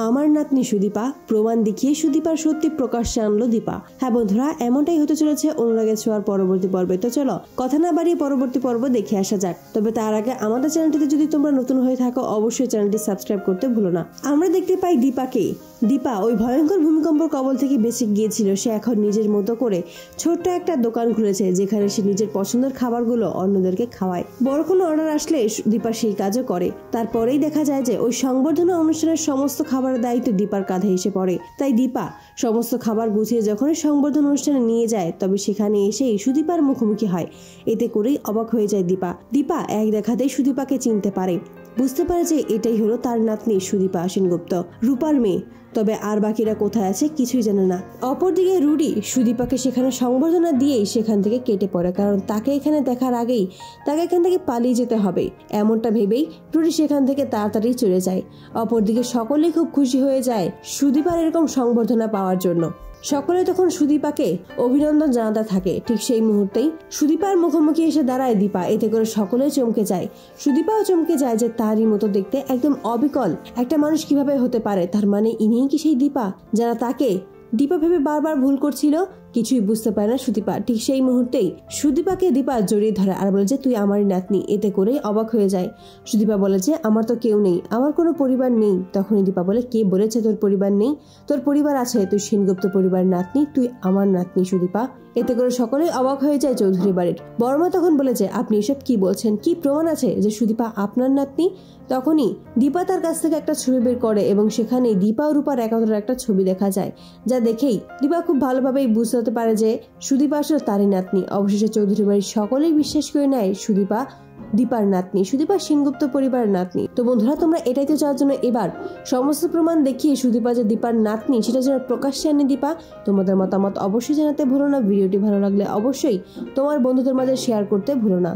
আমার নাতনি সুদীপা, প্রমাণ দেখিয়ে সুদীপার সত্যি প্রকাশ্যে আনলো দীপা। হ্যাঁ বন্ধুরা, এমনটাই হতে চলেছে অনুরাগের ছোঁয়ার পরবর্তী পর্বে। তো চলো কথা না বাড়িয়ে পরবর্তী পর্ব দেখে আসা যাক। তবে তার আগে আমাদের চ্যানেলটিতে যদি তোমরা নতুন হয়ে থাকো অবশ্যই চ্যানেলটি সাবস্ক্রাইব করতে ভুলো না। আমরা দেখতে পাই দীপা ওই ভয়ঙ্কর ভূমিকম্পের কবল থেকে বেঁচে গিয়েছিল। সে এখন নিজের মতো করে ছোট্ট একটা দোকান খুলেছে, যেখানে সে নিজের পছন্দের খাবারগুলো অন্যদেরকে খাওয়ায়। বড় কোনো অর্ডার আসলে দীপা সেই কাজও করে। তারপরেই দেখা যায় যে ওই সংবর্ধনা অনুষ্ঠানের সমস্ত খাবারের দায়িত্ব দীপার কাঁধে এসে পড়ে। তাই দীপা সমস্ত খাবার গুছিয়ে যখন সংবর্ধনা অনুষ্ঠানে নিয়ে যায়, তবে সেখানে এসেই সুদীপার মুখোমুখি হয়। এতে করেই অবাক হয়ে যায় দীপা এক দেখাতেই সুদীপাকে চিনতে পারে, বুঝতে পারে যে এটাই হলো তার নাতনি সুদীপা সেনগুপ্ত, রূপার মেয়ে। তবে আর বাকিরা কোথায় আছে কিছুই জানে না। অপরদিকে রুডি সুদীপাকে সেখানে সংবর্ধনা দিয়েই সেখান থেকে কেটে পড়ে, কারণ তাকে এখানে দেখার আগেই তাকে এখান থেকে পালিয়ে যেতে হবে। এমনটা ভেবেই রুডি সেখান থেকে তাড়াতাড়ি চলে যায়। অপরদিকে সকলেই খুব খুশি হয়ে যায় সুদীপার এরকম সংবর্ধনা পাওয়ার জন্য। সকলে তখন সুদীপাকে অভিনন্দন জানাতে থাকে। ঠিক সেই মুহূর্তেই সুদীপার মুখোমুখি এসে দাঁড়ায় দীপা। এতে করে সকলে চমকে যায়। সুদীপাও চমকে যায় যে তারই মতো দেখতে একদম অবিকল একটা মানুষ কিভাবে হতে পারে। তার মানে ইনিই কি সেই দীপা যারা তাকে দীপা ভেবে বারবার ভুল করছিল? কিছুই বুঝতে পারে না সুদীপা। ঠিক সেই মুহূর্তেই সুদীপাকে দীপা জড়িয়ে ধরে আর বলে যে তুই আমারই নাতনি। এতে করেই অবাক হয়ে যায়। সুদীপা বলে যে আমার তো কেউ নেই, আমার কোনো পরিবার নেই। তখনই দীপা বলে কে বলেছে তোর পরিবার নেই? তোর পরিবার আছে, তুই সেনগুপ্ত পরিবার নাতনি, তুই আমার নাতনি সুদীপা। এতে করে সকলেই অবাক হয়ে যায় চৌধুরী বাড়ির। বড়মা তখন বলেছে আপনি এসব কি বলছেন? কি প্রমাণ আছে যে সুদীপা আপনার নাতনি? তখনই দীপা তার কাছ থেকে একটা ছবি বের করে এবং সেখানে দীপা ও রূপার একাত্তরের একটা ছবি দেখা যায়, যা দেখেই দীপা খুব ভালোভাবেই বুঝতে পারে যে সুদীপা আসলে তারই নাতনি। অবশেষে চৌধুরী বাড়ির সকলেই বিশ্বাস করে নেয় সুদীপা দীপার নাতনি, সুদীপা সেনগুপ্ত পরিবারের নাতনি। তো বন্ধুরা, তোমরা এটাইতে চাওয়ার জন্য এবার সমস্ত প্রমাণ দেখিয়ে সুদীপা যে দীপার নাতনি সেটা যেন প্রকাশ্যে আনে দীপা। তোমাদের মতামত অবশ্যই জানাতে ভুলো না। ভিডিওটি ভালো লাগলে অবশ্যই তোমার বন্ধুদের মাঝে শেয়ার করতে ভুলো না।